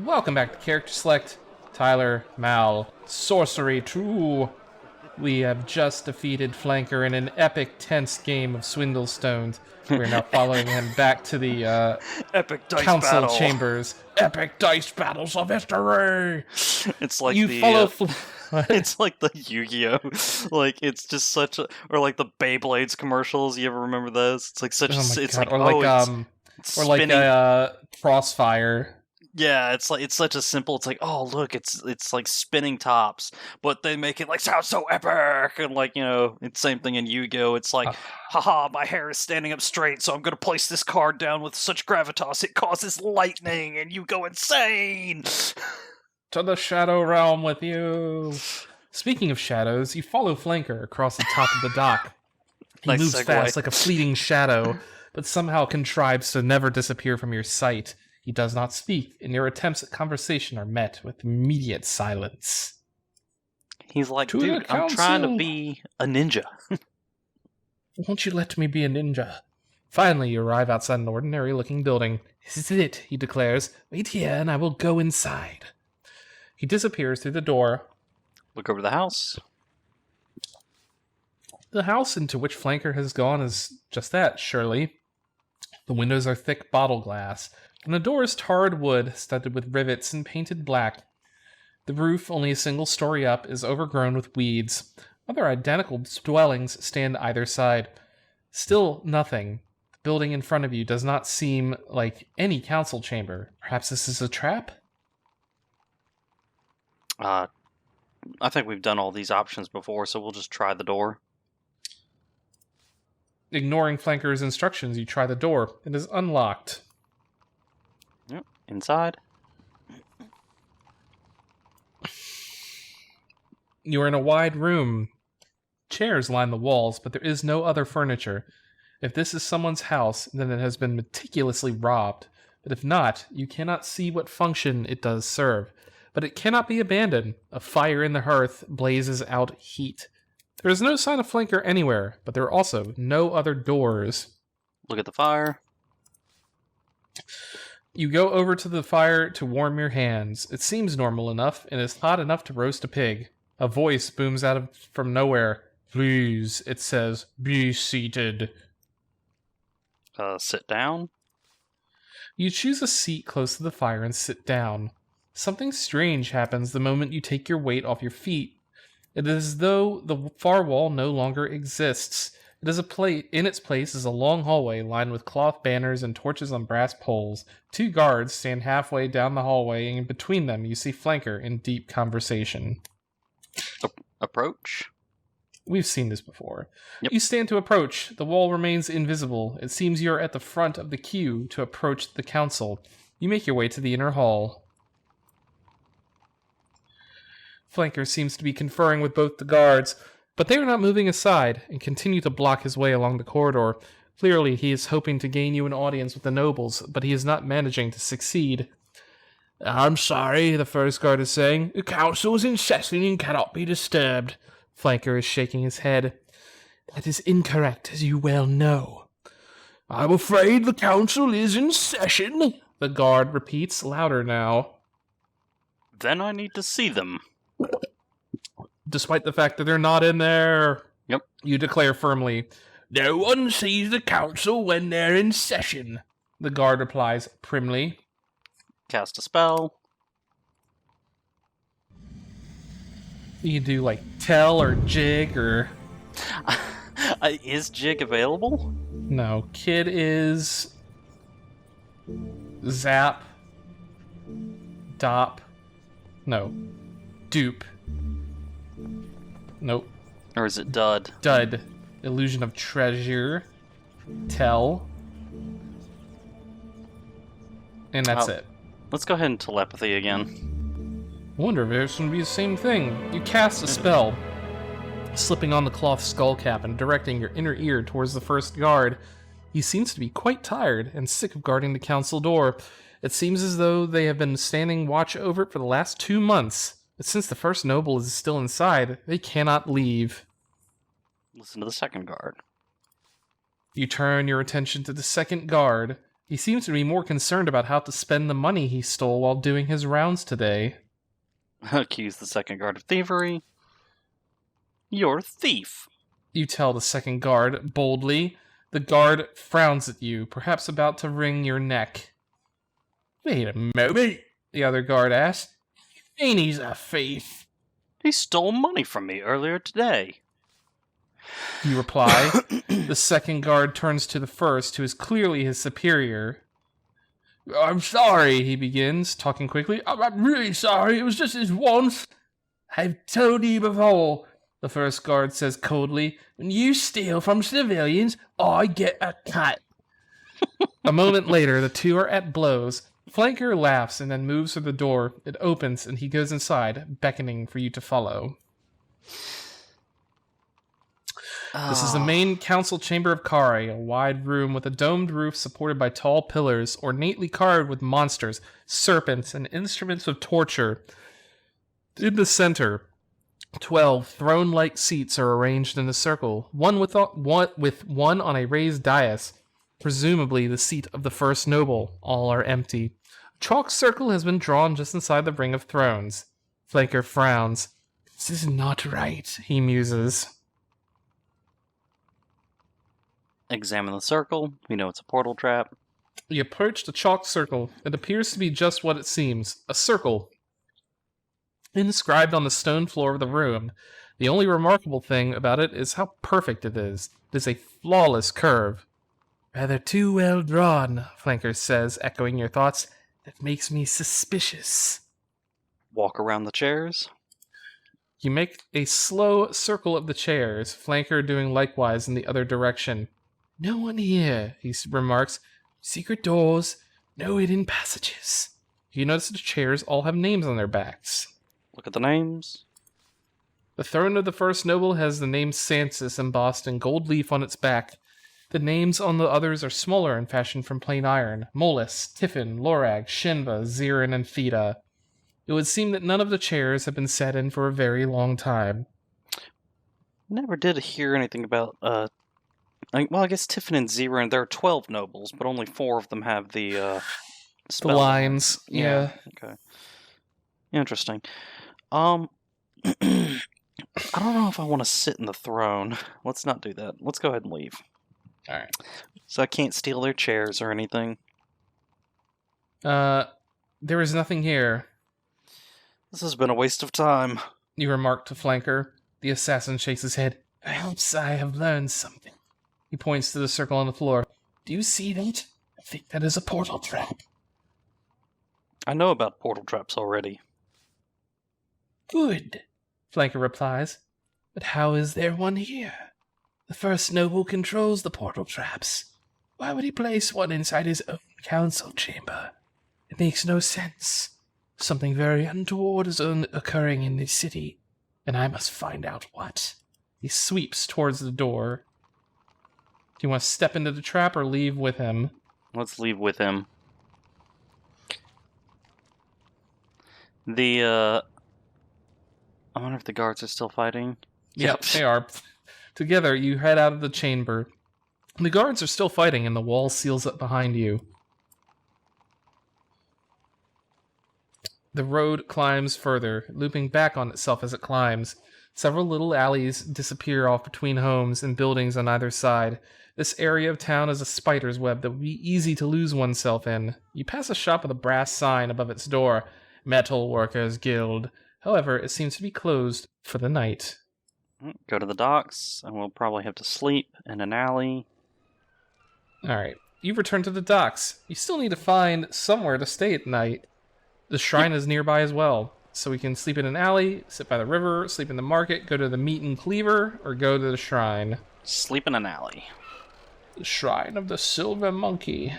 Welcome back to Character Select. Tyler, Mal, Sorcery, true. We have just defeated Flanker in an epic, tense game of Swindlestones. We're now following him back to the Epic dice council battle. chambers. Epic dice battles of history. It's like You the follow. it's like the Yu-Gi-Oh. Like it's just such a, or like the Beyblades commercials. You ever remember those? It's like such Oh my it's god! like Or like it's or like spinning. Crossfire. Yeah, it's such a simple. It's like, oh look, it's like spinning tops, but they make it like sound so epic, and like it's same thing in Yu-Gi-Oh. It's like, haha, my hair is standing up straight, so I'm gonna place this card down with such gravitas it causes lightning, and you go insane. To the Shadow Realm with you. Speaking of shadows, you follow Flanker across the top of the dock. He Nice moves segue. fast like a fleeting shadow, but somehow contrives to never disappear from your sight. He does not speak, and your attempts at conversation are met with immediate silence. He's like, To the dude, I'm trying to council. be a ninja. Won't you let me be a ninja? Finally, you arrive outside an ordinary-looking building. This is it, he declares. Wait here, and I will go inside. He disappears through the door. Look over the house. The house into which Flanker has gone is just that, surely. The windows are thick bottle glass, and the door is tarred wood studded with rivets and painted black. The roof, only a single story up, is overgrown with weeds. Other identical dwellings stand either side. Still nothing. The building in front of you does not seem like any council chamber. Perhaps this is a trap? I think we've done all these options before, so we'll just try the door. Ignoring Flanker's instructions, you try the door. It is unlocked. Yep. Inside. You are in a wide room. Chairs line the walls, but there is no other furniture. If this is someone's house, then it has been meticulously robbed. But if not, you cannot see what function it does serve. But it cannot be abandoned. A fire in the hearth blazes out heat. There is no sign of Flanker anywhere, but there are also no other doors. Look at the fire. You go over to the fire to warm your hands. It seems normal enough, and is hot enough to roast a pig. A voice booms out from nowhere. Please, it says, be seated. Sit down. You choose a seat close to the fire and sit down. Something strange happens the moment you take your weight off your feet. It is as though the far wall no longer exists. It is in its place is a long hallway lined with cloth banners and torches on brass poles. Two guards stand halfway down the hallway, and between them you see Flanker in deep conversation. Approach. We've seen this before. Yep. You stand to approach. The wall remains invisible. It seems you are at the front of the queue to approach the council. You make your way to the inner hall. Flanker seems to be conferring with both the guards, but they are not moving aside and continue to block his way along the corridor. Clearly, he is hoping to gain you an audience with the nobles, but he is not managing to succeed. I'm sorry, the first guard is saying. The council is in session and cannot be disturbed. Flanker is shaking his head. That is incorrect, as you well know. I'm afraid the council is in session, the guard repeats, louder now. Then I need to see them. Despite the fact that they're not in there, Yep. You declare firmly, no one sees the council when they're in session, the guard replies primly. Cast a spell. You can do like tell or jig or... Is Jig available? No, kid is... Zap. Dop. No. Dupe. Nope. Or is it Dud? Dud. Illusion of treasure. Tell. And that's it. Let's go ahead and telepathy again. Wonder if it's going to be the same thing. You cast a spell, slipping on the cloth skull cap and directing your inner ear towards the first guard. He seems to be quite tired and sick of guarding the council door. It seems as though they have been standing watch over it for the last 2 months. But since the first noble is still inside, they cannot leave. Listen to the second guard. You turn your attention to the second guard, He seems to be more concerned about how to spend the money he stole while doing his rounds today. Accuse the second guard of thievery. You're a thief. You tell the second guard boldly. The guard frowns at you, perhaps about to wring your neck. Wait a moment, the other guard asks. Ain't he's a thief? He stole money from me earlier today. You reply. The second guard turns to the first, who is clearly his superior. I'm sorry, he begins, talking quickly. I'm really sorry, it was just this once. I've told you before, the first guard says coldly. When you steal from civilians, I get a cut. A moment later, the two are at blows. Flanker laughs and then moves to the door. It opens and he goes inside, beckoning for you to follow. This is the main council chamber of Kharé, a wide room with a domed roof supported by tall pillars, ornately carved with monsters, serpents, and instruments of torture. In the center, 12 throne-like seats are arranged in a circle, one with one on a raised dais, presumably the seat of the first noble. All are empty. A chalk circle has been drawn just inside the ring of thrones. Flanker frowns. This is not right, he muses. Examine the circle. We know it's a portal trap. You approach the chalk circle. It appears to be just what it seems, a circle. Inscribed on the stone floor of the room. The only remarkable thing about it is how perfect it is. It is a flawless curve. Rather too well drawn, Flanker says, echoing your thoughts. That makes me suspicious. Walk around the chairs. You make a slow circle of the chairs, Flanker doing likewise in the other direction. No one here, he remarks. Secret doors, no hidden passages. You notice the chairs all have names on their backs. Look at the names. The throne of the first noble has the name Sansis embossed in gold leaf on its back. The names on the others are smaller and fashioned from plain iron. Molus, Tiffin, Lorag, Shinva, Zirin, and Theta. It would seem that none of the chairs have been sat in for a very long time. Never did hear anything about, I guess Tiffin and Zirin, there are 12 nobles, but only 4 of them have the spell. The lines, yeah. Okay. Interesting. I don't know if I want to sit in the throne. Let's not do that. Let's go ahead and leave. Alright. So I can't steal their chairs or anything. There is nothing here. This has been a waste of time. You remark to Flanker. The assassin shakes his head. Perhaps I have learned something. He points to the circle on the floor. Do you see that? I think that is a portal trap. I know about portal traps already. Good, Flanker replies. But how is there one here? The first noble controls the portal traps. Why would he place one inside his own council chamber? It makes no sense. Something very untoward is occurring in this city, and I must find out what. He sweeps towards the door. Do you want to step into the trap or leave with him? Let's leave with him. I wonder if the guards are still fighting. Yep, they are. Together, you head out of the chamber. The guards are still fighting, and the wall seals up behind you. The road climbs further, looping back on itself as it climbs. Several little alleys disappear off between homes and buildings on either side. This area of town is a spider's web that would be easy to lose oneself in. You pass a shop with a brass sign above its door, Metal Workers Guild. However, it seems to be closed for the night. Go to the docks, and we'll probably have to sleep in an alley. Alright, you've returned to the docks. You still need to find somewhere to stay at night. The shrine is nearby as well, so we can sleep in an alley, sit by the river, sleep in the market, go to the meat and cleaver, or go to the shrine. Sleep in an alley. The Shrine of the Silver Monkey.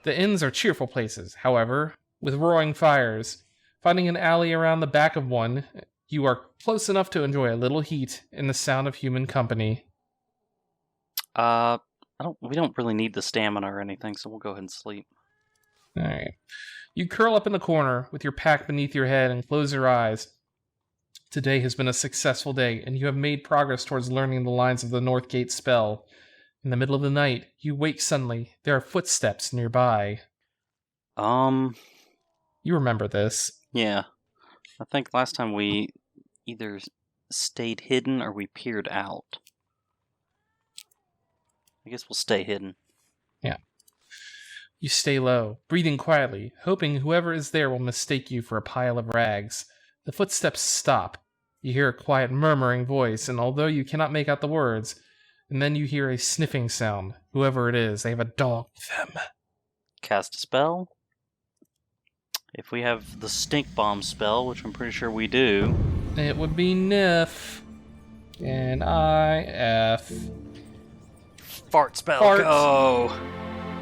The inns are cheerful places, however, with roaring fires. Finding an alley around the back of one, you are close enough to enjoy a little heat and the sound of human company. We don't really need the stamina or anything, so we'll go ahead and sleep. Alright. You curl up in the corner with your pack beneath your head and close your eyes. Today has been a successful day, and you have made progress towards learning the lines of the Northgate spell. In the middle of the night, you wake suddenly. There are footsteps nearby. You remember this. Yeah. I think last time we either stayed hidden or we peered out. I guess we'll stay hidden. Yeah. You stay low, breathing quietly, hoping whoever is there will mistake you for a pile of rags. The footsteps stop. You hear a quiet murmuring voice, and although you cannot make out the words, and then you hear a sniffing sound. Whoever it is, they have a dog with them. Cast a spell. If we have the stink bomb spell, which I'm pretty sure we do. It would be Nif. N-I-F. Fart spell, Fart. go!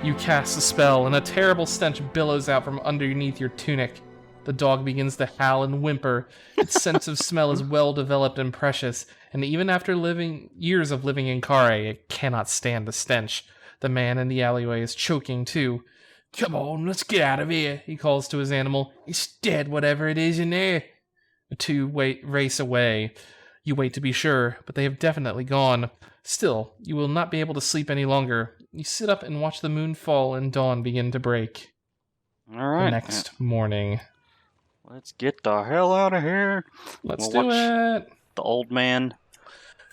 You cast a spell, and a terrible stench billows out from underneath your tunic. The dog begins to howl and whimper. Its sense of smell is well developed and precious, and even after years of living in Kharé, it cannot stand the stench. The man in the alleyway is choking too. "Come on, let's get out of here," he calls to his animal. "It's dead, whatever it is in there." The two race away. You wait to be sure, but they have definitely gone. Still, you will not be able to sleep any longer. You sit up and watch the moon fall and dawn begin to break. All right. The next morning. Let's get the hell out of here. Let's do it. The old man.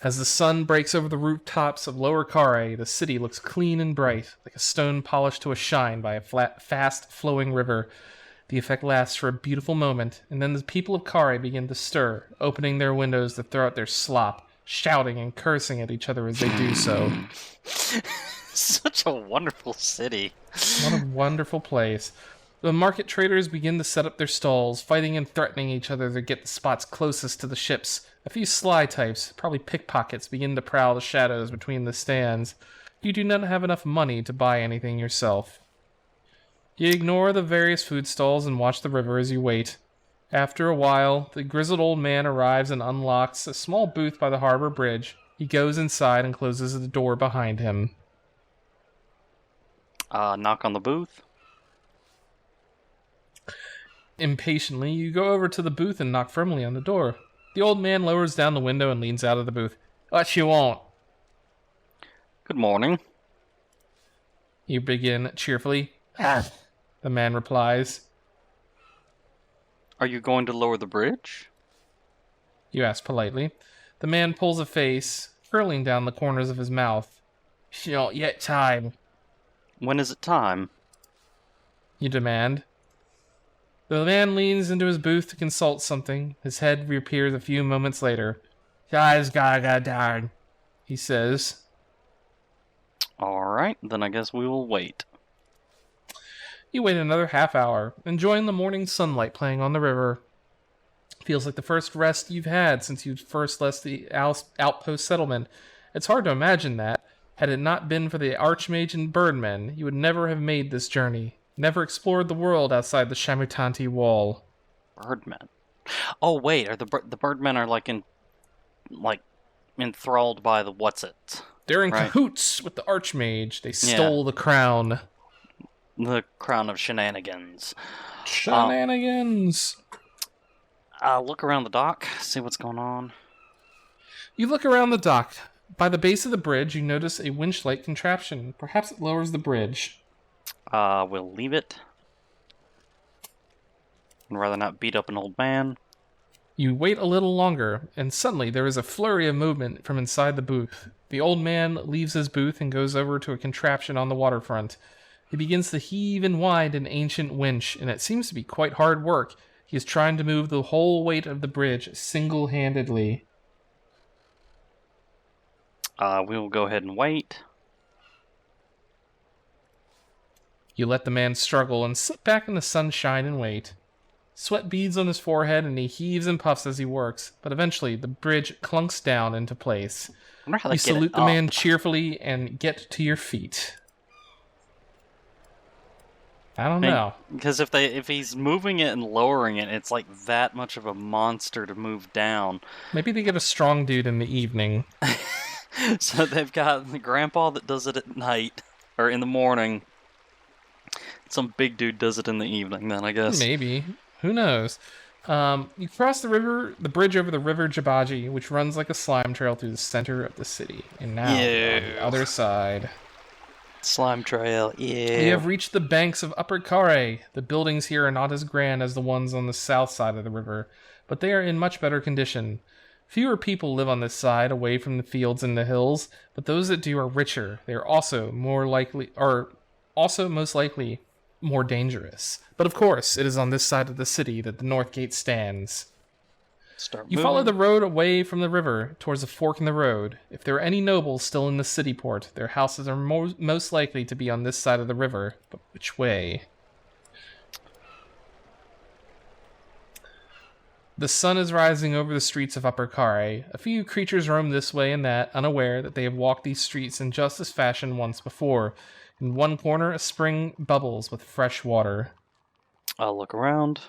As the sun breaks over the rooftops of Lower Kharé, the city looks clean and bright, like a stone polished to a shine by a fast-flowing river. The effect lasts for a beautiful moment, and then the people of Kharé begin to stir, opening their windows to throw out their slop, shouting and cursing at each other as they do so. Such a wonderful city. What a wonderful place. The market traders begin to set up their stalls, fighting and threatening each other to get the spots closest to the ships. A few sly types, probably pickpockets, begin to prowl the shadows between the stands. You do not have enough money to buy anything yourself. You ignore the various food stalls and watch the river as you wait. After a while, the grizzled old man arrives and unlocks a small booth by the harbor bridge. He goes inside and closes the door behind him. Knock on the booth. Impatiently, you go over to the booth and knock firmly on the door. The old man lowers down the window and leans out of the booth. "What you want?" Good morning. You begin cheerfully. The man replies. Are you going to lower the bridge? You ask politely. The man pulls a face, curling down the corners of his mouth. "It's not yet time." When is it time? You demand. The man leans into his booth to consult something. His head reappears a few moments later. "Guys gotta get down," he says. Alright, then I guess we will wait. You wait another half hour, enjoying the morning sunlight playing on the river. Feels like the first rest you've had since you first left the outpost settlement. It's hard to imagine that. Had it not been for the Archmage and Birdmen, you would never have made this journey. Never explored the world outside the Shamutanti wall. Birdmen. Oh wait, are the Birdmen are enthralled by the what's-it? They're in cahoots with the Archmage. They stole the crown. The crown of shenanigans. Shenanigans. Look around the dock, see what's going on. You look around the dock. By the base of the bridge, you notice a winch-like contraption. Perhaps it lowers the bridge. We'll leave it. I'd rather not beat up an old man. You wait a little longer, and suddenly there is a flurry of movement from inside the booth. The old man leaves his booth and goes over to a contraption on the waterfront. He begins to heave and wind an ancient winch, and it seems to be quite hard work. He is trying to move the whole weight of the bridge single-handedly. We will go ahead and wait. You let the man struggle and sit back in the sunshine and wait. Sweat beads on his forehead and he heaves and puffs as he works, but eventually the bridge clunks down into place. You salute the man cheerfully and get to your feet. I don't know. Because if he's moving it and lowering it, it's like that much of a monster to move down. Maybe they get a strong dude in the evening. So they've got the grandpa that does it at night, or in the morning. Some big dude does it in the evening then, I guess. Maybe. Who knows? You cross the bridge over the river Jabaji, which runs like a slime trail through the center of the city. And now we're on the other side. Slime trail, yeah. We have reached the banks of Upper Kharé. The buildings here are not as grand as the ones on the south side of the river, but they are in much better condition. Fewer people live on this side, away from the fields and the hills, but those that do are richer. They are also most likely more dangerous. But of course, it is on this side of the city that the North Gate stands. You follow the road away from the river towards a fork in the road. If there are any nobles still in the city port, their houses are most likely to be on this side of the river. But which way? The sun is rising over the streets of Upper Kharé. A few creatures roam this way and that, unaware that they have walked these streets in just this fashion once before. In one corner, a spring bubbles with fresh water. I'll look around.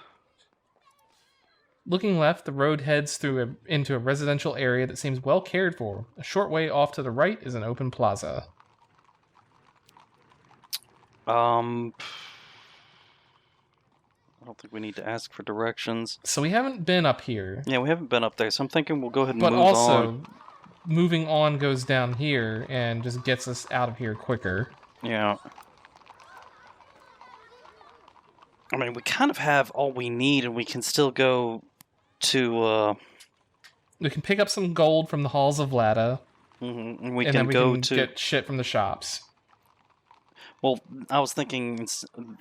Looking left, the road heads into a residential area that seems well cared for. A short way off to the right is an open plaza. I don't think we need to ask for directions. So we haven't been up here. Yeah, we haven't been up there, so I'm thinking we'll go ahead and move on. But also, moving on goes down here and just gets us out of here quicker. Yeah. I mean, we kind of have all we need, and we can still go to... We can pick up some gold from the halls of Lada. Mm-hmm. And then we can get shit from the shops. Well, I was thinking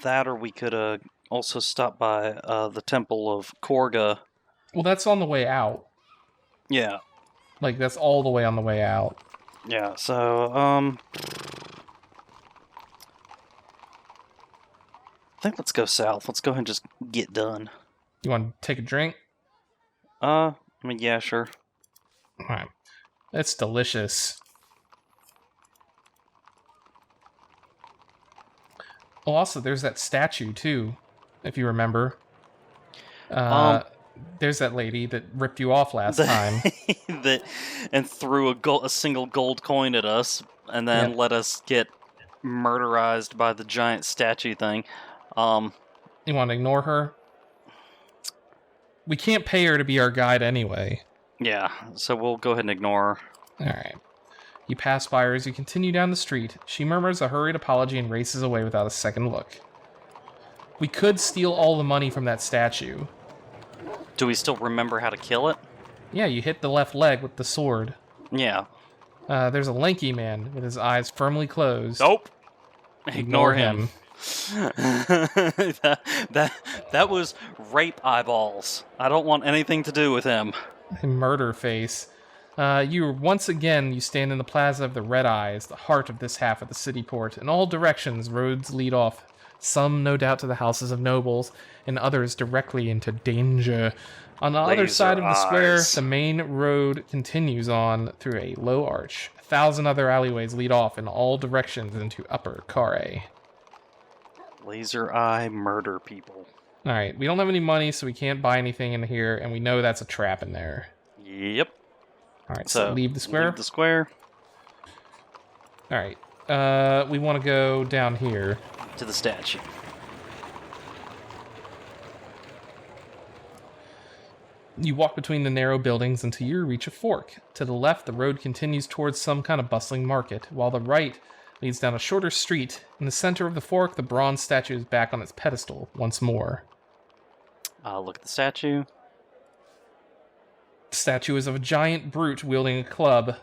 that, or we could also stop by the Temple of Korga. Well, that's on the way out. Yeah. Like, that's all the way on the way out. Yeah, so, I think let's go south. Let's go ahead and just get done. You want to take a drink? I mean, yeah, sure. Alright. It's delicious. Oh, also, there's that statue, too, if you remember. There's that lady that ripped you off last time. And threw a single gold coin at us, and then let us get murderized by the giant statue thing. You want to ignore her? We can't pay her to be our guide anyway. Yeah, so we'll go ahead and ignore her. Alright. You pass by her as you continue down the street. She murmurs a hurried apology and races away without a second look. We could steal all the money from that statue. Do we still remember how to kill it? Yeah, you hit the left leg with the sword. Yeah. There's a lanky man with his eyes firmly closed. Nope. Ignore him. that was rape eyeballs. I don't want anything to do with him. Murder face. You stand in the plaza of the Red Eyes, the heart of this half of the city port. In all directions, roads lead off. Some, no doubt, to the houses of nobles, and others directly into danger. On the other side of the square, the main road continues on through a low arch. 1,000 other alleyways lead off in all directions into Upper Kharé. Laser eye murder people. Alright, we don't have any money, so we can't buy anything in here, and we know that's a trap in there. Yep. Alright, so leave the square? Leave the square. Alright, we want to go down here. To the statue. You walk between the narrow buildings until you reach a fork. To the left, the road continues towards some kind of bustling market, while the right leads down a shorter street. In the center of the fork, the bronze statue is back on its pedestal once more. Look at the statue. The statue is of a giant brute wielding a club,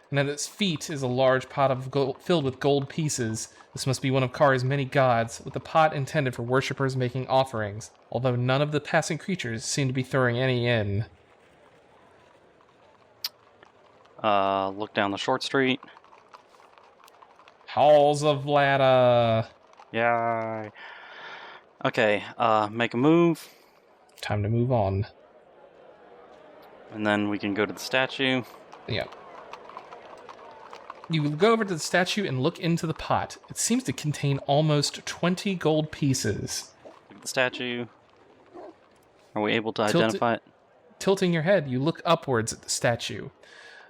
and at its feet is a large pot of filled with gold pieces. This must be one of Kharé's many gods, with the pot intended for worshippers making offerings, although none of the passing creatures seem to be throwing any in. Look down the short street. Halls of Lada. Yeah. Okay, make a move. Time to move on. And then we can go to the statue. Yep. You go over to the statue and look into the pot. It seems to contain almost 20 gold pieces. Look at the statue. Are we able to identify it? Tilting your head, you look upwards at the statue.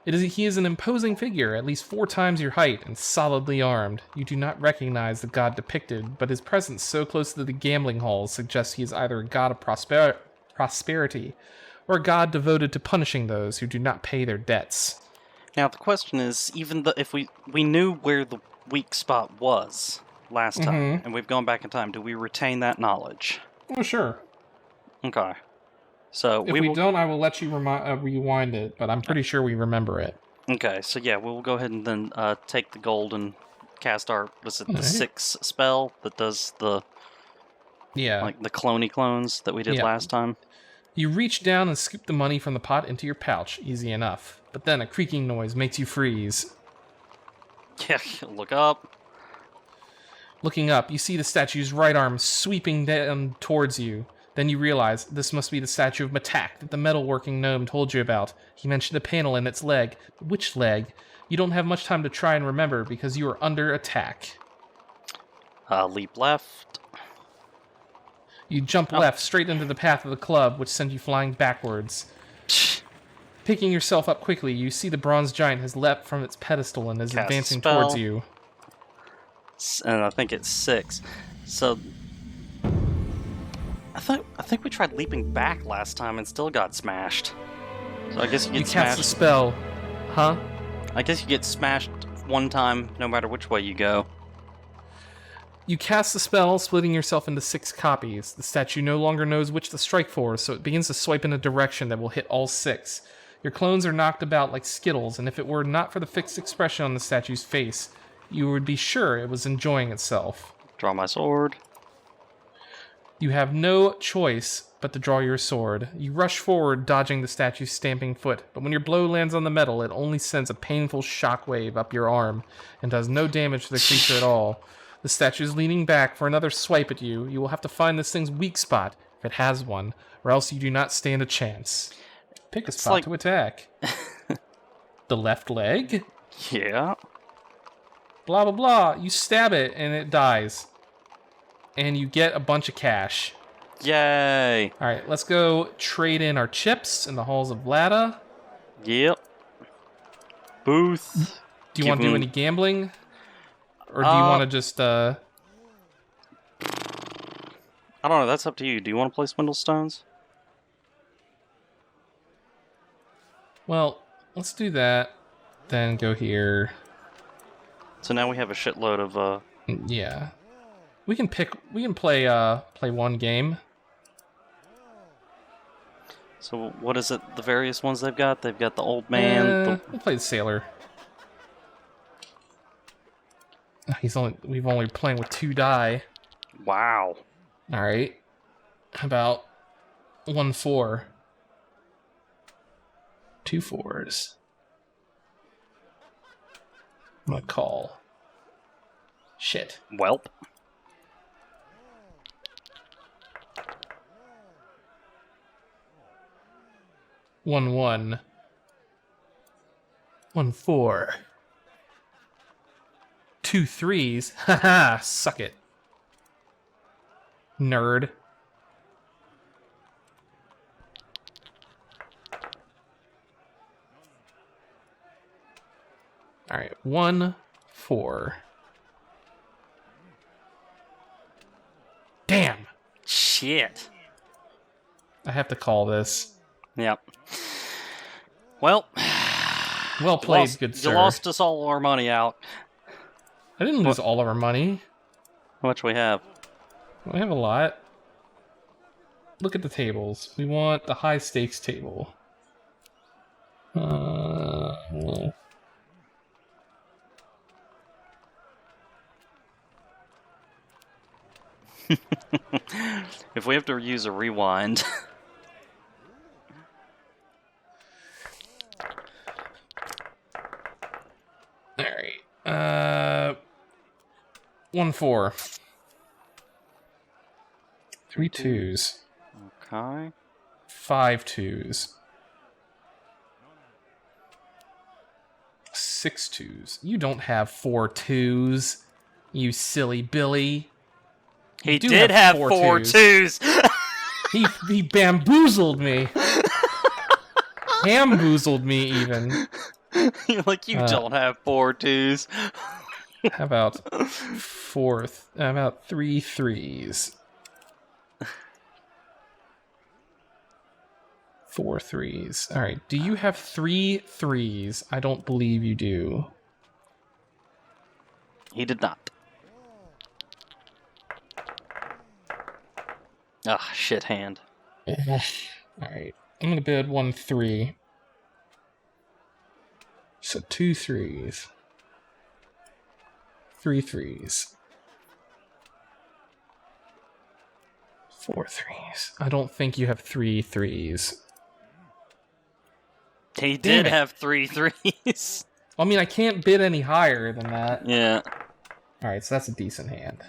He is an imposing figure, at least 4 times your height, and solidly armed. You do not recognize the god depicted, but his presence so close to the gambling halls suggests he is either a god of prosperity, or a god devoted to punishing those who do not pay their debts. Now the question is, even if we knew where the weak spot was last time, and we've gone back in time, do we retain that knowledge? Oh, sure. Okay. So if we don't, I will let you rewind it, but I'm pretty sure we remember it. Okay, so yeah, we'll go ahead and then take the gold and cast our, was it the Alright. 6 spell that does the, like the cloney clones that we did last time? You reach down and scoop the money from the pot into your pouch, easy enough. But then a creaking noise makes you freeze. Yeah, look up. Looking up, you see the statue's right arm sweeping down towards you. Then you realize this must be the statue of Matak that the metalworking gnome told you about. He mentioned a panel in its leg. Which leg? You don't have much time to try and remember because you are under attack. Leap left. You jump left straight into the path of the club, which sends you flying backwards. Picking yourself up quickly, you see the bronze giant has leapt from its pedestal and is Cast advancing spell. towards you. And I think it's 6. So I think we tried leaping back last time and still got smashed. So I guess you get cast smashed. the spell. Huh? I guess you get smashed one time no matter which way you go. You cast the spell, splitting yourself into 6 copies. The statue no longer knows which to strike for, so it begins to swipe in a direction that will hit all 6. Your clones are knocked about like Skittles, and if it were not for the fixed expression on the statue's face, you would be sure it was enjoying itself. Draw my sword. You have no choice but to draw your sword. You rush forward, dodging the statue's stamping foot, but when your blow lands on the metal, it only sends a painful shockwave up your arm, and does no damage to the creature at all. The statue is leaning back for another swipe at you. You will have to find this thing's weak spot, if it has one, or else you do not stand a chance. Pick a spot to attack. The left leg? Yeah. Blah, blah, blah. You stab it, and it dies. And you get a bunch of cash. Yay! Alright, let's go trade in our chips in the halls of Lada. Yep. Booth. Do you want to do any gambling? Or do you want to just, I don't know, that's up to you. Do you want to play Swindle Stones? Well, let's do that. Then go here. So now we have a shitload of, Yeah. We can play one game. So what is it, the various ones they've got? They've got the old man. We'll play the sailor. We've only playing with 2 die. Wow. Alright. How about 1-4? 2 4s. I'm gonna call. Shit. Welp. One 1-4. 2 3s. Haha, suck it. Nerd. Alright, 1-4. Damn! Shit. I have to call this. Yep. Well. Well played, good sir. You lost us all our money out. I didn't lose all of our money. How much we have? We have a lot. Look at the tables. We want the high stakes table. If we have to use a rewind. Alright. 1-4. 3 2s. Okay. 5 2s. 6 2s. You don't have 4 2s, you silly Billy. He did have 4 twos. He bamboozled me. Hamboozled me, even. You're like, you don't have 4 twos. How about 3 3s? 4 threes. All right. Do you have 3 threes? I don't believe you do. He did not. Ah, shit hand. All right. I'm gonna bid 1 3. So 2 threes. 3 threes. 4 threes. I don't think you have 3 threes. He did have 3 threes. I mean, I can't bid any higher than that. Yeah. Alright, so that's a decent hand.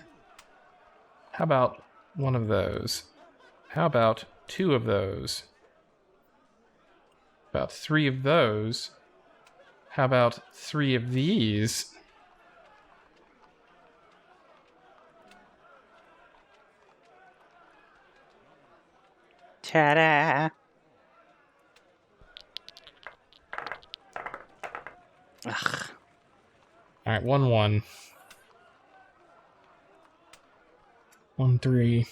How about 1 of those? How about 2 of those? About 3 of those? How about 3 of these? Ta-da! Ugh. Alright, 1 1. 1 3.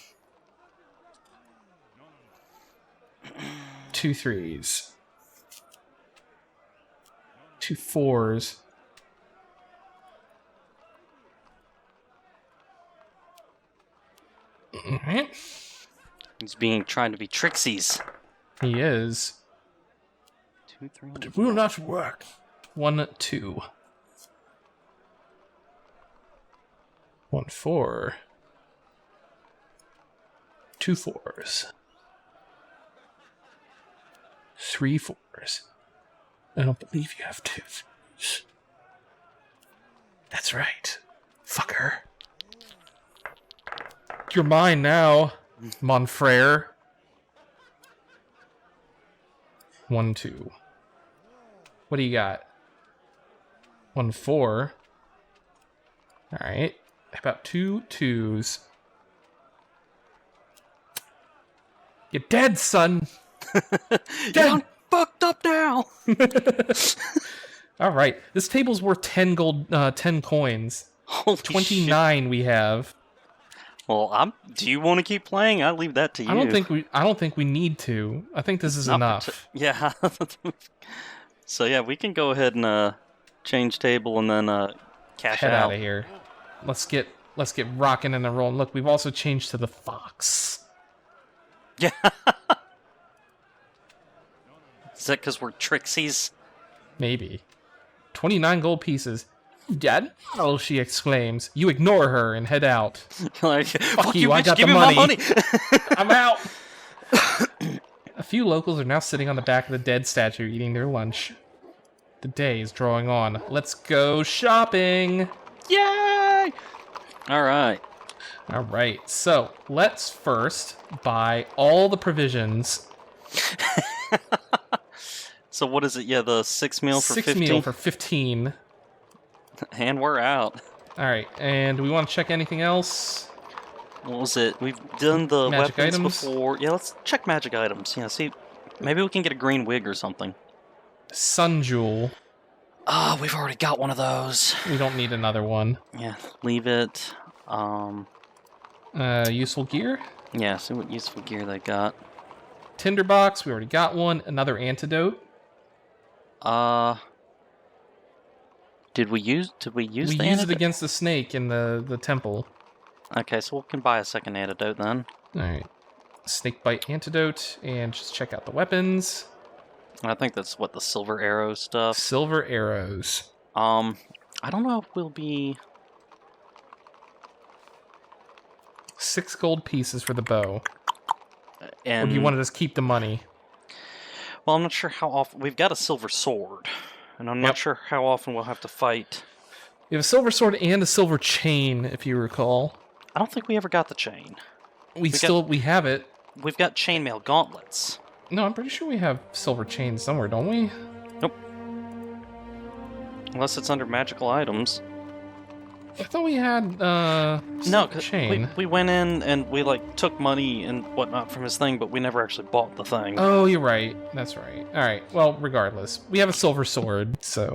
2 threes. 2 4s. Alright. He's trying to be Trixies. He is. 2 3. But it will not work. 1 2. 1 4. 2 4s. 3 4s. I don't believe you have 2 3s. That's right. Fucker. You're mine now, mon frere. 1 2. What do you got? 1 4. Alright. How about 2 2s? You're dead, son! You're fucked up now! Alright. This table's worth 10 gold, 10 coins. Holy 29 shit. we have. Well, do you want to keep playing? I leave that to you. I don't think we need to. I think this is Not enough. Yeah. So yeah, we can go ahead and change table and then cash Head out out of here. Let's get rocking and rolling. Look, we've also changed to the fox. Yeah. Is that because we're Trixies? Maybe. 29 gold pieces. Dad? Oh, she exclaims. You ignore her and head out. Like, Fuck you, I bitch, got give the me money. my money. I'm out. A few locals are now sitting on the back of the dead statue eating their lunch. The day is drawing on. Let's go shopping. Yay! All right. All right. So let's first buy all the provisions. So what is it? Yeah, the 6 meal for 6 15. meal for 15. And we're out. All right. And do we want to check anything else? What was it? We've done the Magic weapons items? before. Yeah, let's check magic items. Yeah, see, maybe we can get a green wig or something. Sun jewel. Ah, we've already got one of those. We don't need another one. Yeah, leave it. Useful gear. Yeah, see what useful gear they got. Tinderbox. We already got one. Another antidote. Did we use We the used antidote? it against the snake in the temple. Okay, so we can buy a second antidote then. All right. Snake bite antidote, and just check out the weapons. I think that's what the silver arrow stuff. Silver arrows. I don't know if we'll be 6 gold pieces for the bow. and Or do you want to just keep the money? well, I'm not sure how often we've got a silver sword, and I'm not sure how often we'll have to fight. We have a silver sword and a silver chain, if you recall. I don't think we ever got the chain. We have it. We've got chainmail gauntlets. No, I'm pretty sure we have silver chain somewhere, don't we? Nope. Unless it's under magical items. I thought we had No, silver 'cause chain. we went in and we like took money and whatnot from his thing, but we never actually bought the thing. Oh, you're right. That's right. All right. Well, regardless, we have a silver sword, so.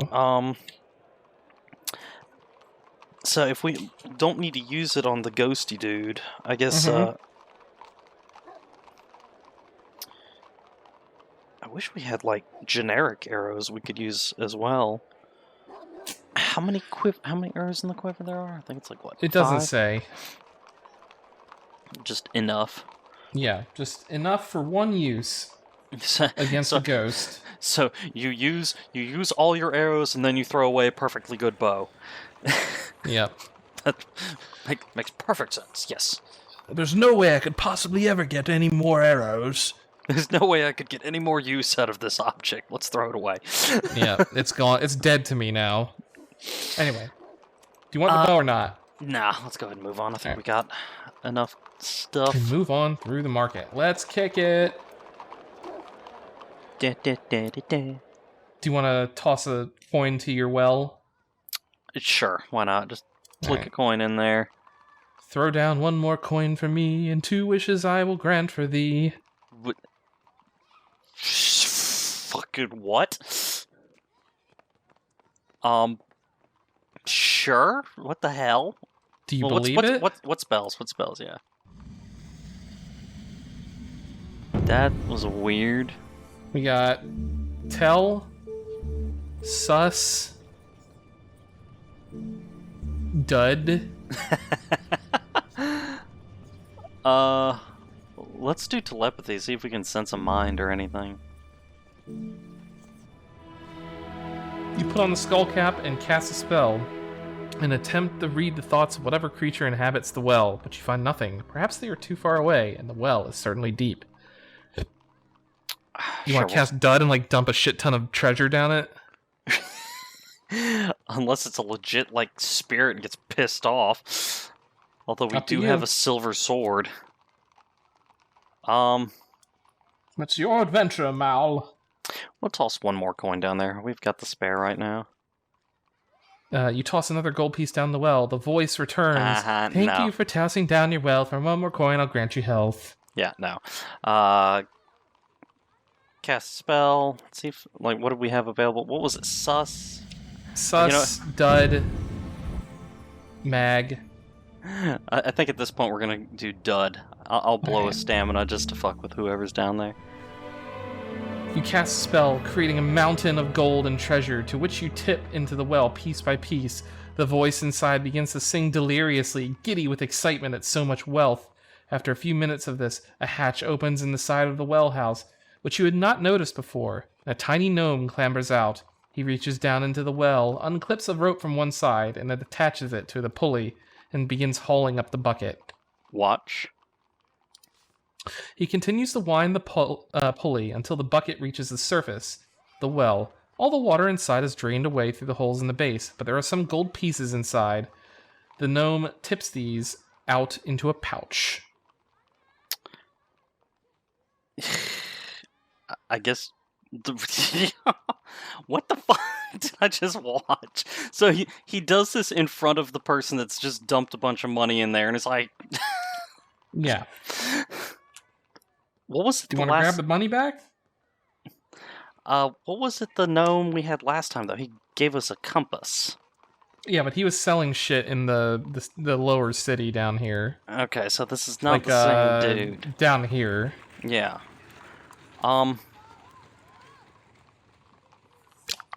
So if we don't need to use it on the ghosty dude, I guess wish we had, like, generic arrows we could use as well. How many arrows in the quiver there are? I think it's like, what, It doesn't 5? say. Just enough. Yeah, just enough for one use against a ghost. So you use all your arrows and then you throw away a perfectly good bow. Yep. That makes perfect sense. Yes. There's no way I could possibly ever get any more arrows. There's no way I could get any more use out of this object. Let's throw it away. Yeah, it's gone. It's dead to me now. Anyway, do you want the bow or not? Nah, let's go ahead and move on. I think we got enough stuff. Can move on through the market. Let's kick it. Da, da, da, da, da. Do you want to toss a coin to your well? Sure, why not? Just flick a coin in there. Throw down one more coin for me, and 2 wishes I will grant for thee. What? Fucking what? Sure. What the hell? Do you believe it? What spells? What spells? Yeah. That was weird. We got tell, sus, dud. Let's do telepathy. See if we can sense a mind or anything. You put on the skull cap and cast a spell, and attempt to read the thoughts of whatever creature inhabits the well, but you find nothing. Perhaps they are too far away, and the well is certainly deep. You want to cast dud and like dump a shit ton of treasure down it? Unless it's a legit like spirit and gets pissed off. Although we do have a silver sword. It's your adventure, Mal. We'll toss one more coin down there. We've got the spare right now. You toss another gold piece down the well. The voice returns. Thank you for tossing down your well. For one more coin, I'll grant you health. Yeah, no. Cast spell. Let's see if, like, what do we have available? What was it? Sus? Dud, mag. I think at this point we're gonna do dud. I'll blow a stamina just to fuck with whoever's down there. You cast a spell, creating a mountain of gold and treasure, to which you tip into the well piece by piece. The voice inside begins to sing deliriously, giddy with excitement at so much wealth. After a few minutes of this, a hatch opens in the side of the well house, which you had not noticed before. A tiny gnome clambers out. He reaches down into the well, unclips a rope from one side, and attaches it to the pulley, and begins hauling up the bucket. Watch. He continues to wind the pulley until the bucket reaches the surface, the well. All the water inside is drained away through the holes in the base, but there are some gold pieces inside. The gnome tips these out into a pouch. I guess... What the fuck did I just watch? So he does this in front of the person that's just dumped a bunch of money in there, and it's like... Yeah. What was it? Do you want to grab the money back? What was it the gnome we had last time, though? He gave us a compass. Yeah, but he was selling shit in the lower city down here. Okay, so this is not the same dude. Down here. Yeah.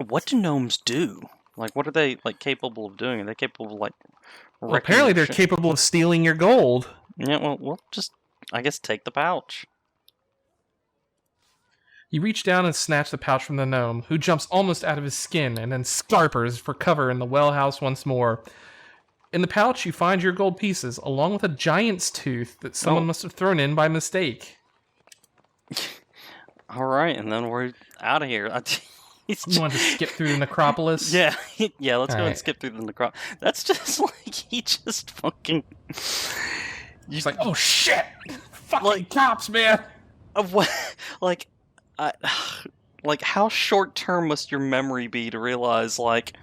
What do gnomes do? Like, what are they, like, capable of doing? Are they capable of, like... Well, apparently they're capable of stealing your gold. Yeah, well, we'll just, I guess, take the pouch. You reach down and snatch the pouch from the gnome, who jumps almost out of his skin and then scarpers for cover in the well house once more. In the pouch, you find your gold pieces, along with a giant's tooth that someone must have thrown in by mistake. Alright, and then we're out of here. You want to skip through the necropolis? Yeah, let's go and skip through the necropolis. That's just like, he just fucking... He's like, oh shit! Fucking cops, man! What? Like, how short-term must your memory be to realize, like...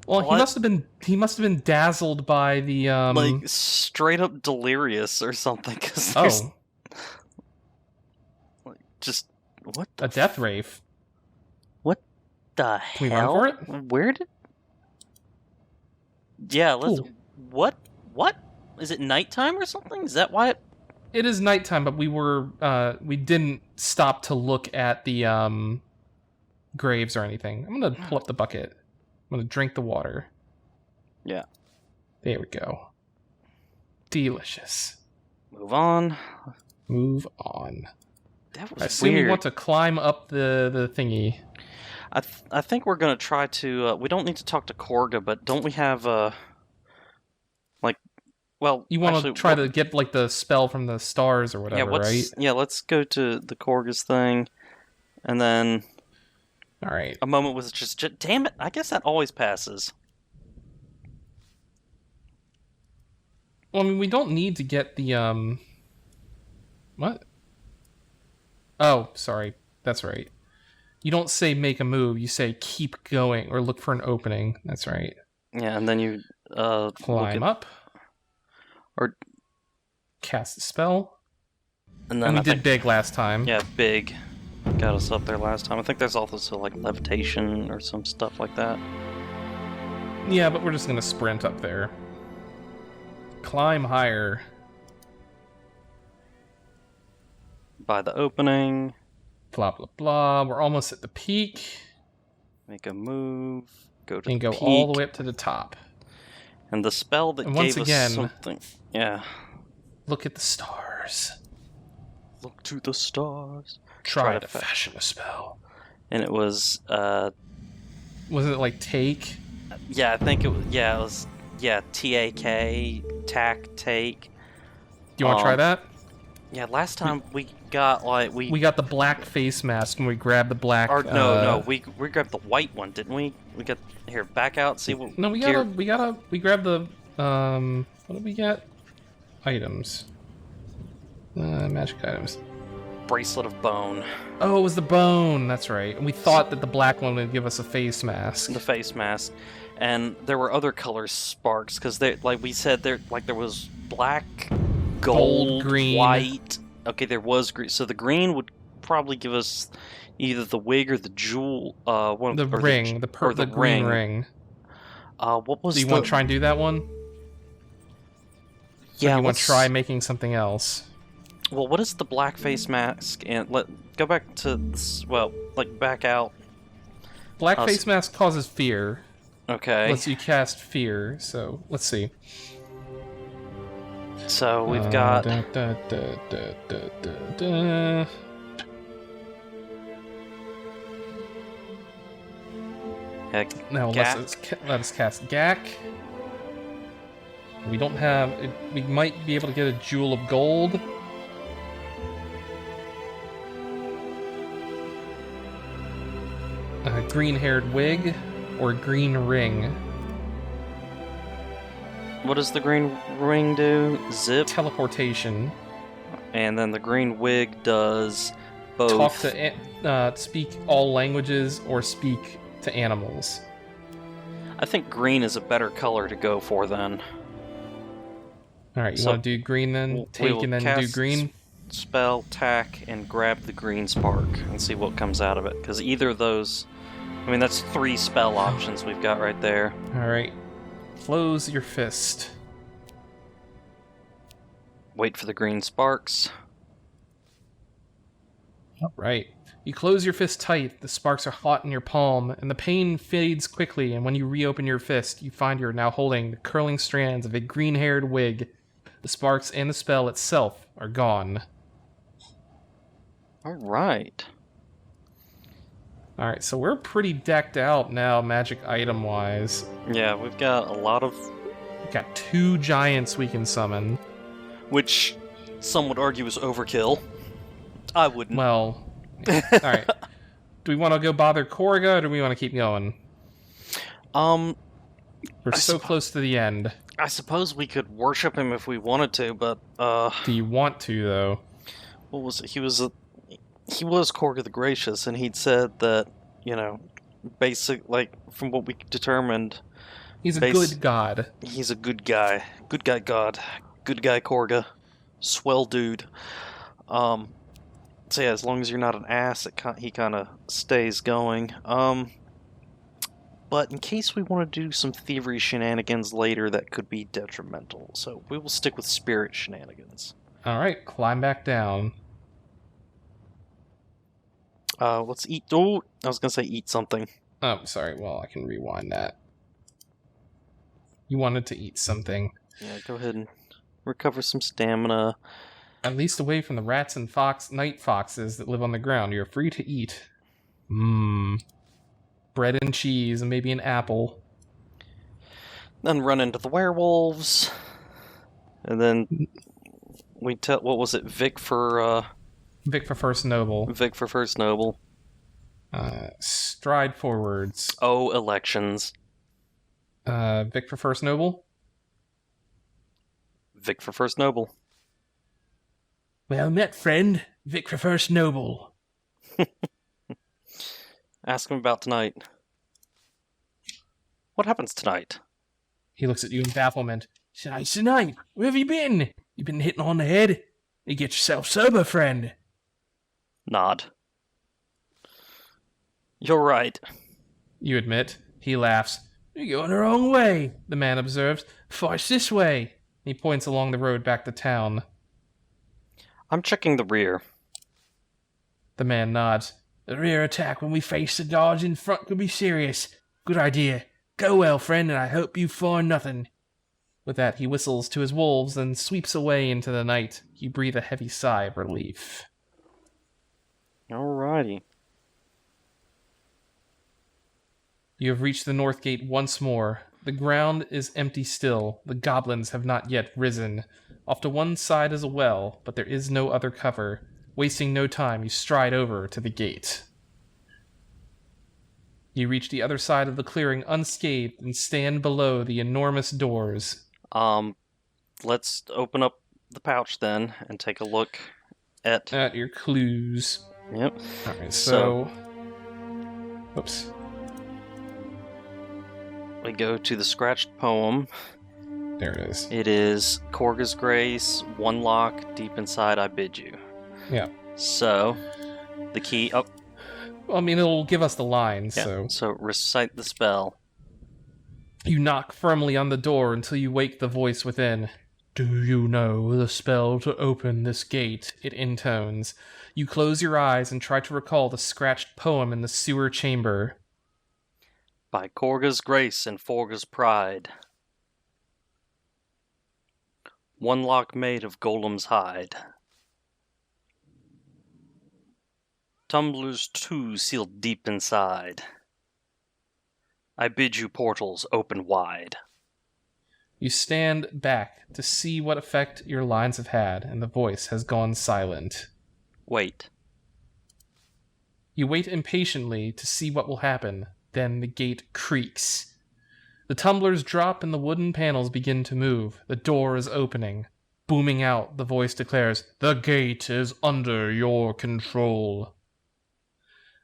Well, he must have been dazzled by the, like, straight-up delirious or something, because like, just... What the... A death rave. What the hell? Can we run for it? Where did... Yeah, let's... Ooh. What? Is it nighttime or something? Is that why it It is nighttime, but we didn't stop to look at the graves or anything. I'm gonna pull up the bucket. I'm gonna drink the water. Yeah. There we go. Delicious. Move on. Move on. That was I assume weird. we want to climb up the thingy. I think we're gonna try to. We don't need to talk to Korga, but don't we have well, You want actually, to try to get like the spell from the stars or whatever, right? Yeah, let's go to the Korga's thing, and then. All right. A moment was just damn it! I guess that always passes. Well, I mean, we don't need to get the What? Oh, sorry. That's right. You don't say make a move. You say keep going or look for an opening. That's right. Yeah, and then you climb up or cast a spell. And then we did big last time. Yeah, big got us up there last time. I think there's also like levitation or some stuff like that. Yeah, but we're just gonna sprint up there. Climb higher. By the opening. Blah, blah, blah. We're almost at the peak. Make a move. Go to the and go peak. all the way up to the top. And the spell that gave us something. Yeah. Look at the stars. Look to the stars. Try to fashion a spell. And it was, wasn't it like take? Yeah, I think it was, it was, T-A-K, take. Do you want to try that? Yeah, last time we got, like, we got the black face mask and we grabbed the black... Or, no, we grabbed the white one, didn't we? We got, here, back out, see what... No, we grabbed the, what did we get? Items. Magic items. Bracelet of bone. Oh, it was the bone, that's right. And we thought that the black one would give us a face mask. The face mask. And there were other color sparks, because like we said, there was black, gold, green, white. Okay, there was green. So the green would probably give us either the wig or the jewel. The ring, the green ring. What was? Do you want to try and do that one? Yeah. You want to try making something else? Well, what is the black face mask? And go back to back out. Black face mask causes fear. Okay. Lets you cast fear. So let's see. So we've got. Now let's cast Gak. We don't have. We might be able to get a Jewel of Gold. A green-haired wig or green ring. What does the green ring do? Zip? Teleportation. And then the green wig does both. Talk to, speak all languages or speak to animals. I think green is a better color to go for then. Alright, you want to do green then? Take and then do green? Spell, tack, and grab the green spark and see what comes out of it. Because either of those... I mean, that's 3 spell options we've got right there. Alright. Close your fist. Wait for the green sparks. Alright. You close your fist tight, the sparks are hot in your palm, and the pain fades quickly, and when you reopen your fist, you find you're now holding the curling strands of a green-haired wig. The sparks and the spell itself are gone. Alright. Alright, so we're pretty decked out now, magic item-wise. Yeah, we've got a lot of... We've got 2 giants we can summon. Which some would argue is overkill. I wouldn't. Well, alright. Do we want to go bother Korga, or do we want to keep going? We're so close to the end. I suppose we could worship him if we wanted to, but, Do you want to, though? What was it? He was Korga the Gracious, and he'd said that, from what we determined... He's a good god. He's a good guy. Good guy god. Good guy Korga. Swell dude. So yeah, as long as you're not an ass, he kind of stays going. But in case we want to do some thievery shenanigans later, that could be detrimental. So we will stick with spirit shenanigans. Alright, climb back down. Let's eat. Oh, I was gonna say eat something. Oh, sorry. Well, I can rewind that. You wanted to eat something. Yeah, go ahead and recover some stamina. At least away from the rats and night foxes that live on the ground, you're free to eat. Bread and cheese and maybe an apple. Then run into the werewolves. And then what was it? Vic for First Noble. Vic for First Noble. Stride forwards. Oh, elections. Vic for First Noble? Vic for First Noble. Well met, friend. Vic for First Noble. Ask him about tonight. What happens tonight? He looks at you in bafflement. Tonight, where have you been? You been hitting on the head? You get yourself sober, friend. Nod. You're right. You admit. He laughs. You're going the wrong way. The man observes. Farce this way. He points along the road back to town. I'm checking the rear. The man nods. The rear attack when we face the guards in front could be serious. Good idea. Go well, friend, and I hope you find nothing. With that, he whistles to his wolves and sweeps away into the night. You breathe a heavy sigh of relief. Alrighty. You have reached the north gate once more. The ground is empty still. The goblins have not yet risen. Off to one side is a well, but there is no other cover. Wasting no time, you stride over to the gate. You reach the other side of the clearing unscathed and stand below the enormous doors. Let's open up the pouch then and take a look at your clues. Yep. Alright, so... Oops. We go to the scratched poem. There it is. It is Korga's Grace, one lock, deep inside I bid you. Yeah. So, the key... Oh, well, I mean, it'll give us the lines, yeah. So recite the spell. You knock firmly on the door until you wake the voice within. Do you know the spell to open this gate? It intones. You close your eyes and try to recall the scratched poem in the sewer chamber. By Korga's grace and Forga's pride. One lock made of golem's hide. Tumblers two sealed deep inside. I bid you portals open wide. You stand back to see what effect your lines have had, and the voice has gone silent. Wait. You wait impatiently to see what will happen. Then the gate creaks. The tumblers drop and the wooden panels begin to move. The door is opening. Booming out, the voice declares, "The gate is under your control."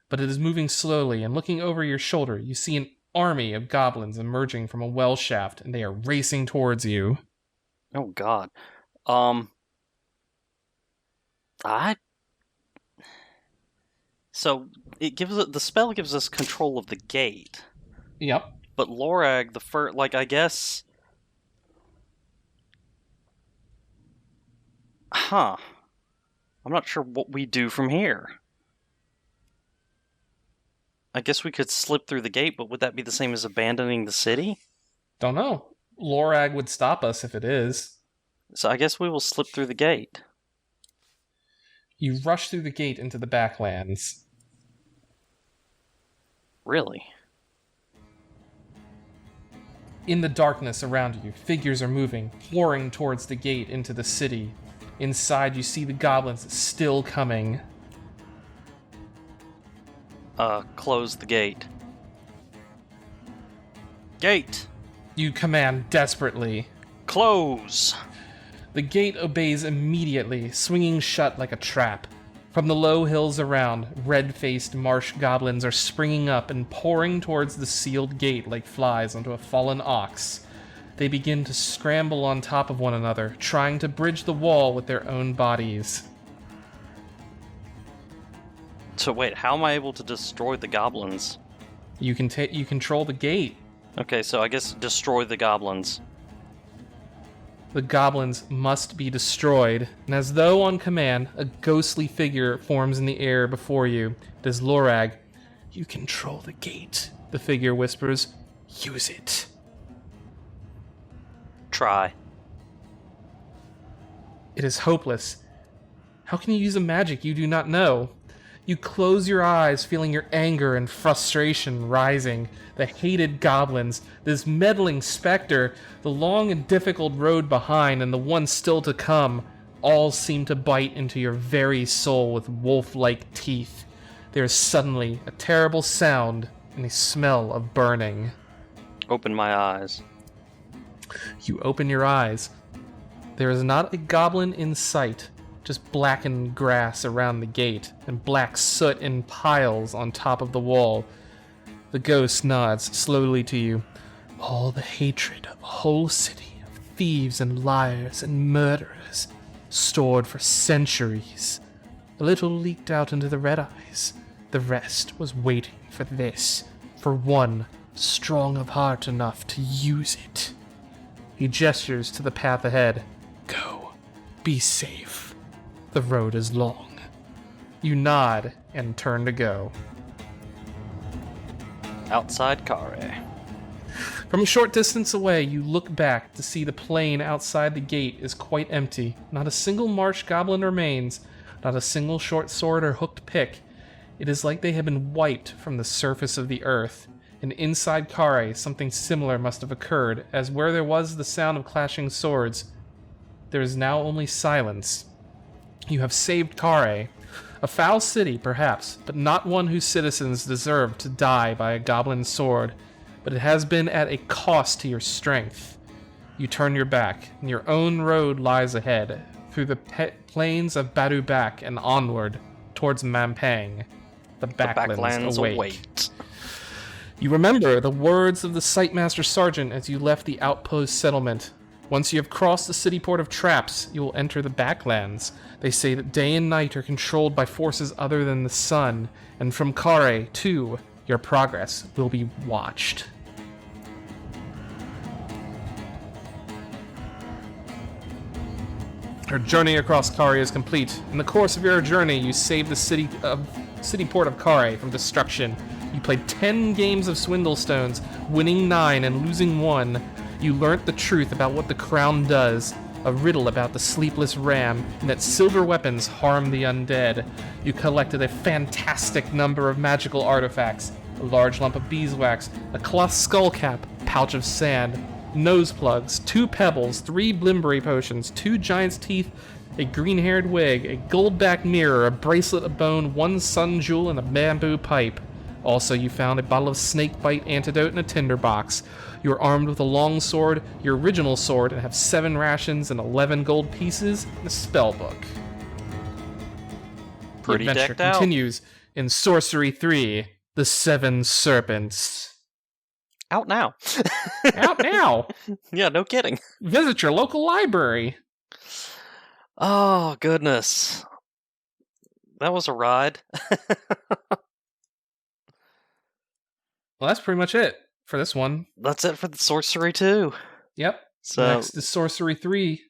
But it is moving slowly, and looking over your shoulder, you see an army of goblins emerging from a well shaft, and they are racing towards you. Oh God. So the spell gives us control of the gate. Yep. But Lorag, the first, I guess. Huh. I'm not sure what we do from here. I guess we could slip through the gate, but would that be the same as abandoning the city? Don't know. Lorag would stop us if it is. So I guess we will slip through the gate. You rush through the gate into the Baklands. Really? In the darkness around you, figures are moving, pouring towards the gate into the city. Inside, you see the goblins still coming. Close the gate. Gate! You command desperately. Close! The gate obeys immediately, swinging shut like a trap. From the low hills around, red-faced marsh goblins are springing up and pouring towards the sealed gate like flies onto a fallen ox. They begin to scramble on top of one another, trying to bridge the wall with their own bodies. So wait, how am I able to destroy the goblins? You control the gate. Okay, so I guess destroy the goblins. The goblins must be destroyed, and as though on command, a ghostly figure forms in the air before you. It is Lorag. "You control the gate," the figure whispers. "Use it." Try. It is hopeless. How can you use a magic you do not know? You close your eyes, feeling your anger and frustration rising. The hated goblins, this meddling specter, the long and difficult road behind, and the one still to come, all seem to bite into your very soul with wolf-like teeth. There is suddenly a terrible sound and a smell of burning. Open my eyes. You open your eyes. There is not a goblin in sight, just blackened grass around the gate, and black soot in piles on top of the wall. The ghost nods slowly to you. All the hatred of a whole city of thieves and liars and murderers, stored for centuries. A little leaked out into the red eyes. The rest was waiting for this, for one strong of heart enough to use it. He gestures to the path ahead. Go. Be safe. The road is long. You nod and turn to go. Outside Kharé. From a short distance away, you look back to see the plain outside the gate is quite empty. Not a single marsh goblin remains, not a single short sword or hooked pick. It is like they have been wiped from the surface of the earth. And inside Kharé, something similar must have occurred, as where there was the sound of clashing swords, there is now only silence. You have saved Kharé. A foul city, perhaps, but not one whose citizens deserve to die by a goblin sword. But it has been at a cost to your strength. You turn your back, and your own road lies ahead, through the plains of Badubak and onward, towards Mampang. The Baklands await. You remember the words of the Sightmaster Sergeant as you left the outpost settlement. Once you have crossed the city port of Traps, you will enter the Baklands. They say that day and night are controlled by forces other than the sun, and from Kharé, too, your progress will be watched. Your journey across Kharé is complete. In the course of your journey, you saved the city port of Kharé from destruction. You played 10 games of Swindlestones, winning 9 and losing 1. You learnt the truth about what the crown does, a riddle about the sleepless ram, and that silver weapons harm the undead. You collected a fantastic number of magical artifacts, a large lump of beeswax, a cloth skullcap, pouch of sand, nose plugs, 2 pebbles, 3 Blimberry potions, 2 giant's teeth, a green-haired wig, a gold-backed mirror, a bracelet of bone, 1 sun jewel, and a bamboo pipe. Also, you found a bottle of snakebite antidote in a tinderbox. You are armed with a long sword, your original sword, and have 7 rations and 11 gold pieces and a spell book. Pretty the adventure decked out. Continues in Sorcery 3, The 7 Serpents. Out now. Out now! Yeah, no kidding. Visit your local library. Oh, goodness. That was a ride. Well, that's pretty much it for this one. That's it for the Sorcery 2. Yep. So next is Sorcery 3.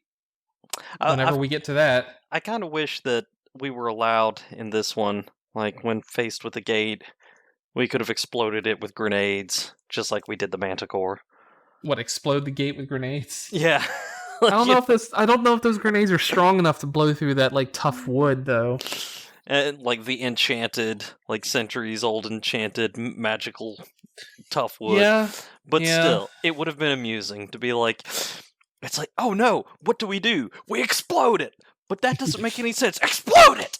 Whenever we get to that. I kind of wish that we were allowed in this one, like when faced with a gate, we could have exploded it with grenades, just like we did the Manticore. What, explode the gate with grenades? Yeah. I don't know if those grenades are strong enough to blow through that like tough wood though. And like the enchanted, like centuries old enchanted magical tough wood. Yeah. But still, it would have been amusing to be like, it's like, oh no, what do? We explode it! But that doesn't make any sense. Explode it!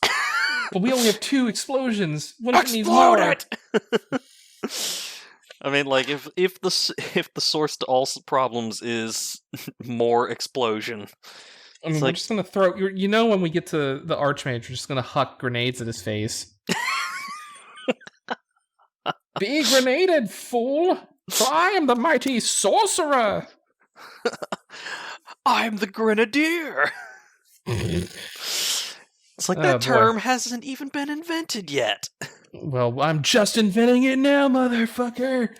But we only have 2 explosions. What if it needs more? Explode it! I mean, like, if the source to all problems is more explosion. I mean, we're just gonna throw. When we get to the Archmage, we're just gonna huck grenades at his face. Be grenaded, fool! For I am the mighty sorcerer. I'm the grenadier. It's like that term hasn't even been invented yet. Well, I'm just inventing it now, motherfucker.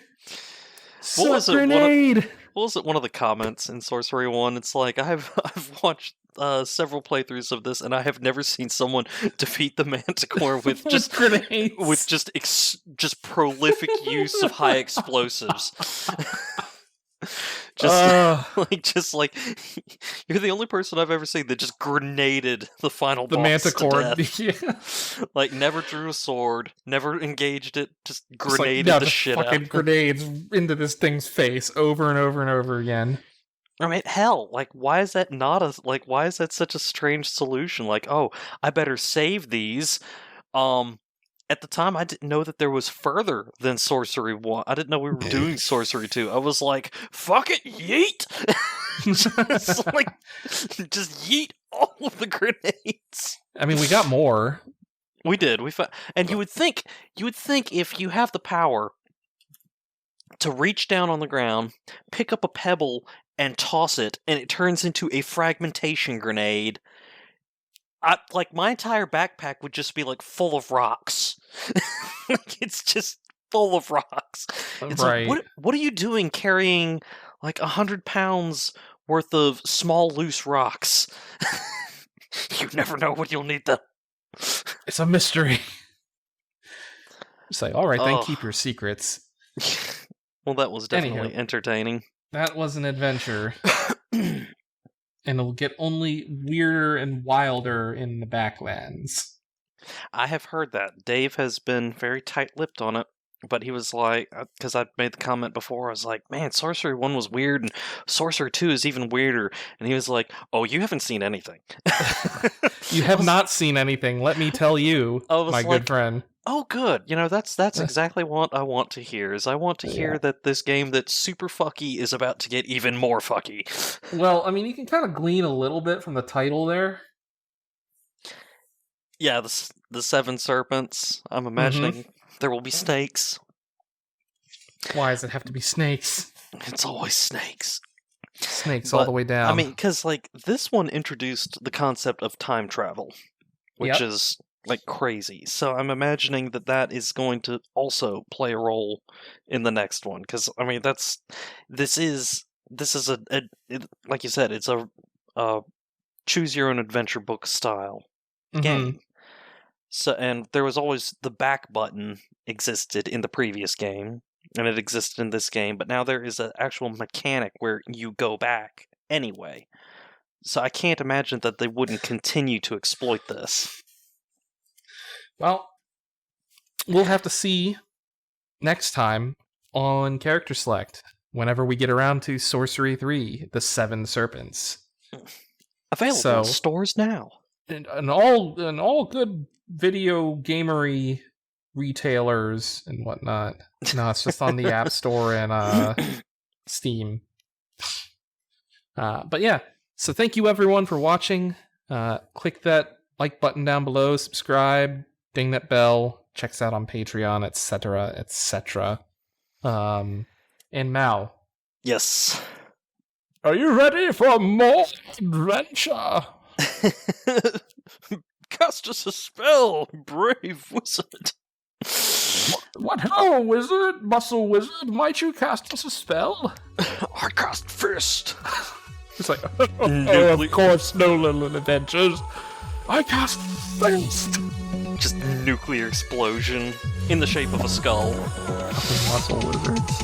What was grenade. What what was it? One of the comments in Sorcery 1. It's like I've watched several playthroughs of this, and I have never seen someone defeat the Manticore with just grenades, with just prolific use of high explosives. Just like you're the only person I've ever seen that just grenaded the final boss Manticore. to death. Like never drew a sword, never engaged it, just grenaded the shit fucking out. grenades into this thing's face over and over and over again. I mean, hell, like why is that why is that such a strange solution? Like, oh, I better save these. At the time, I didn't know that there was further than Sorcery 1. I didn't know we were doing Sorcery 2. I was like, fuck it, yeet! just yeet all of the grenades. I mean, we got more. We did. And you would think if you have the power to reach down on the ground, pick up a pebble, and toss it, and it turns into a fragmentation grenade. My entire backpack would just be full of rocks. It's just full of rocks. It's right. What are you doing carrying 100 pounds worth of small loose rocks? You never know when you'll need them. It's a mystery. It's like, all right, then keep your secrets. Well, that was definitely entertaining. That was an adventure. And it'll get only weirder and wilder in the Baklands. I have heard that. Dave has been very tight-lipped on it, but he was like, because I made the comment before, I was like, man, Sorcery 1 was weird, and Sorcery 2 is even weirder. And he was like, oh, you haven't seen anything. You have not seen anything, let me tell you, my good friend. Oh, good. That's exactly what I want to hear, is I want to hear that this game that's super fucky is about to get even more fucky. Well, I mean, you can kind of glean a little bit from the title there. Yeah, the 7 serpents. I'm imagining there will be snakes. Why does it have to be snakes? It's always snakes. Snakes all the way down. I mean, because, this one introduced the concept of time travel, which is crazy. So I'm imagining that is going to also play a role in the next one. Because I mean, this is like you said, it's a choose your own adventure book style game. So and there was always the back button existed in the previous game, and it existed in this game. But now there is an actual mechanic where you go back anyway. So I can't imagine that they wouldn't continue to exploit this. Well, we'll have to see next time on CharacterSelect, whenever we get around to Sorcery 3, the 7 Serpents. Available in stores now. And all good video gamery retailers and whatnot. No, it's just on the App Store and Steam. But yeah, so thank you everyone for watching. Click that like button down below, subscribe, ding that bell, check us out on Patreon, etc., etc. And Mal. Yes. Are you ready for more adventure? Cast us a spell, brave wizard. What ho, wizard, muscle wizard, might you cast us a spell? I cast fist. It's like, of course, no little adventures. I cast fist. Just nuclear explosion in the shape of a skull. Muscle wizards.